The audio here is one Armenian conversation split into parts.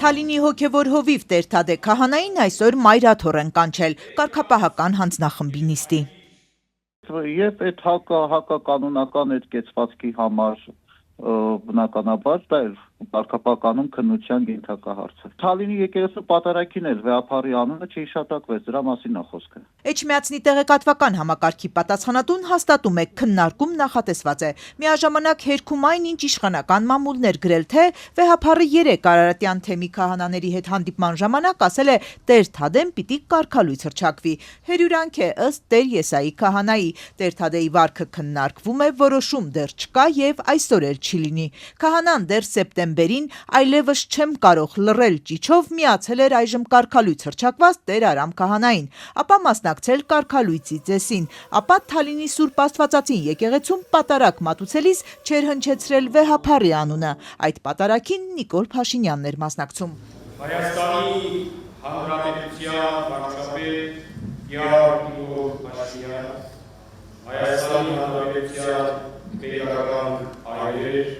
Թալինի հոգևոր հովիվ Տեր-Թադե քահանային այսօր մայրաթոռ են կանչել կարգապահական հանձնախմբի նիստի։ Երբ այդ հակականոնական այդ կեցվածքի համար բնականաբար դա էր կարգապահականում քննության ենթակա հարցը։ Թալինի եկեղեցու պատարագին էր վեհափառի անունը չհիշատակվեց, դրա մասին է խոսքը։ Էջմիածնի տեղեկատվական համակարգի պատասխանատուն հաստատում է քննարկում նախատեսված է։ Միաժամանակ հերքում այն ինչ իշխանական մամուլներ գրել թե վեհափառի 3 Արարատյան թեմի քահանաների հետ հանդիպման ժամանակ ասել է Տեր-Թադեն պիտի կարգալույց հռչակվի։ Հերյուրանք է ըստ Տեր Եսայի քահանայի։ Տեր-Թադեի վարքը քննարկվում է, որոշում դեռ չկա եւ այսօր էլ չի լինի։ Քահանան դեռ սեպտեմբերին այլևս չեմ կարող լռել ճիչով միացել էր այժմ կարգալույց հռչակված Տեր Արամ քահանային, ապա մասնակցել կարգալույցի ծեսին, ապա Թալինի Սուրբ Աստվածածին եկեղեցում պատարագ մատուցելիս չեր հնչեցրել վեհափառի անունը։ Այդ պատարագին Նիկոլ Փաշինյանն էր մասնակցում։ Հայաստանի Հանրապետության վարչապետ Գեորգ Նիկոլ Փաշինյան, Հայաստանի Հանրապետության պետական այրեր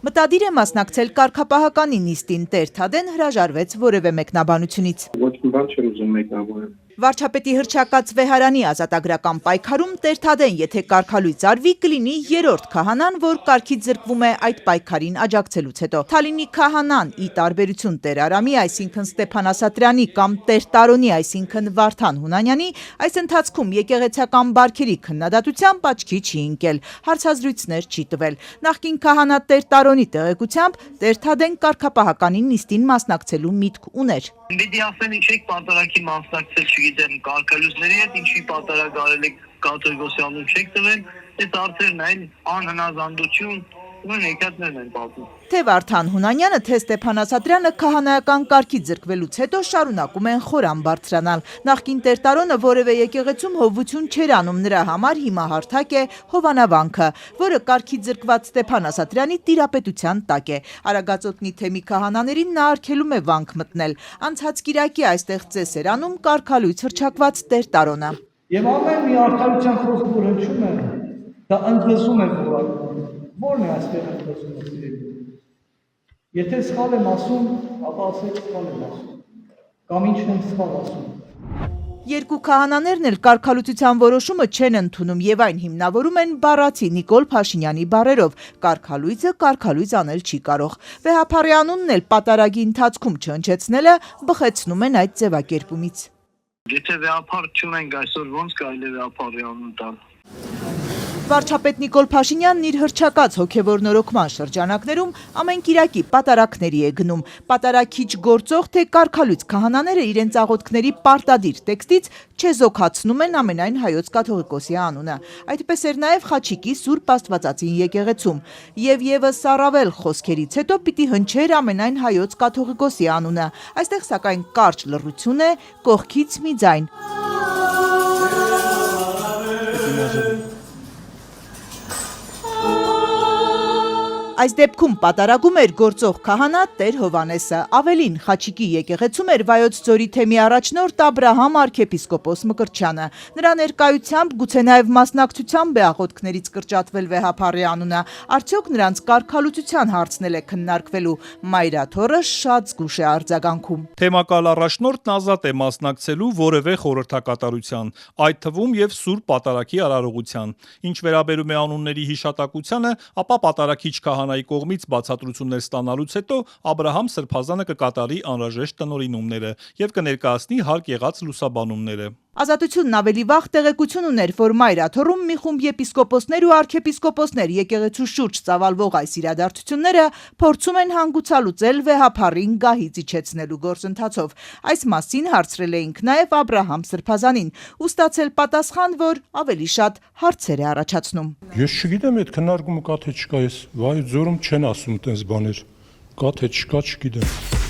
Մտադիր է մասնակցել կարգապահականի նիստին, Տեր-Թադեն հրաժարվեց որևէ մեկնաբանությունից։ Ոչ մի բան չեմ ուզում մեկնաբանել։ Վարչապետի հռչակած վեհարանի ազատագրական պայքարում Տեր-Թադեն, եթե կարգալույց արվի, կլինի 3-րդ քահանան, որ կարգից զրկվում է այդ պայքարին աջակցելուց հետո։ Թալինի քահանան, ի տարբերություն Տեր Արամի, այսինքն Ստեփան Ասատրյանի կամ Տեր Տարոնի, այսինքն Վարդան Հունանյանի, այս ընթացքում եկեղեցական բարքերի քննադատությամբ աչքի չի ընկել, հարցազրույցներ չի տվել։ Նախկին քահանա Տեր Տարոնի տեղեկությամբ Տեր-Թադեն կարգապահականի նիստին մասնակցելու միտք ուներ։ Պիտի ասեն ինչ եք պատարագի մասնակցել, չգիտեմ, կարգալույցների հետ ինչի պատարագ արել եք կաթողիկոսյանում չեք տվել, այս հարցերն այն անհնազանդություն ուրեմն եկածներն են պատմում։ Թե Վարդան Հունանյանը, թե Ստեփան Ասատրյանը քահանայական կարգից զրկվելուց հետո շարունակում են խորան բարձրանալ։ Նախկին Տեր Տարոնը որևէ եկեղեցում հովություն չէր անում, նրա համար հիմա հարթակ է Հովանավանքը, որը կարգից զրկված Ստեփան Ասատրյանի տիրապետության տակ է։ Արագածոտնի թեմի քահանաներին նա արգելում է վանք մտնել։ Անցած կիրակի այստեղ ծես էր անում կարգալույց հռչակված Տեր Տարոնը։ Եվ ամեն մի արդարության խոսք որ հնչում է, դա ընդգծում է որակը։ Որն է այստեղ ընդգծումը։ Եթե սխալ եմ ասում, ապա ասեք սխալ եմ ասում, կամ ինչն եմ սխալ ասում։ Երկու քահանաներն էլ կարգալույցության որոշումը չեն ընդունում եւ այն հիմնավորում են բառացի Նիկոլ Փաշինյանի բառերով. կարգալույցը կարգալույց անել չի կարող։ Վեհափառի անունն էլ պատարագի ընթացքում չհնչեցնելը բխեցնում են այդ ձևակերպումից։ Եթե վեհափառ չունենք այսօր ոնց կարելի է վեհափառի անուն տալ։ Վարչապետ Նիկոլ Փաշինյանն իր հռչակած հոգևոր նորոգման շրջանակներում ամեն կիրակի պատարագների է գնում։ Պատարագիչ գործող թե կարգալույց քահանաները իրենց աղոթքների պարտադիր տեքստից չեզոքացնում են ամենայն հայոց կաթողիկոսի անունը։ Այդպես էր նաև Խաչիկի Սուրբ Աստվածածին եկեղեցում։ Եվ եւս առավել խոսքերից հետո պիտի հնչեր ամենայն հայոց կաթողիկոսի անունը։ Այստեղ սակայն կարճ լռություն է, կողքից մի ձայն։ Այս դեպքում պատարագում էր գործող քահանա Տեր Հովանեսը, ավելին Խաչիկի եկեղեցում էր Վայոց ձորի թեմի առաջնորդ Աբրահամ arczepiskopos Մկրտչյանը։ Նրա ներկայությամբ գուցե նաև մասնակցությամբ է աղոթքներից կրճատվել վեհափառի անունը, արդյոք նրանց կարգալուծության հարցն է քննարկվելու, մայրաթոռը շատ զգուշ է արձագանքում։ Թեմակալ առաջնորդն ազատ է մասնակցելու որևէ խորհրդակատարության, այդ թվում եւ Սուրբ Պատարագի արարողության։ Ինչ վերաբերում է անունների հիշատակությանը, ապա պատարագիչ քահանայի կողմից բացատրություններ ստանալուց հետո Աբրահամ Սրբազանը կկատարի անհրաժեշտ տնօրինումները եւ կներկայացնի հարկ եղած լուսաբանումները։ Ազատությունն ավելի վաղ տեղեկություն ուներ, որ մայրաթոռում մի խումբ եպիսկոպոսներ ու arczepiskoposներ եկեղեցու շուրջ ծավալվող այս իրադարձությունները փորձում են հանգուցալուծել վեհափառին գահից իջեցնելու գործընթացով։ Այս մասին հարցրել էինք նաև Աբրահամ Սրբազանին ու ստացել պատասխան, որ ավելի շատ հարցեր է առաջացնում։ Ես չգիտեմ այդ քննարկումը կա թե չկա, ես Վայոց ձորում չեն ասում այդպես բաներ, կա թե չկա չգիտեմ։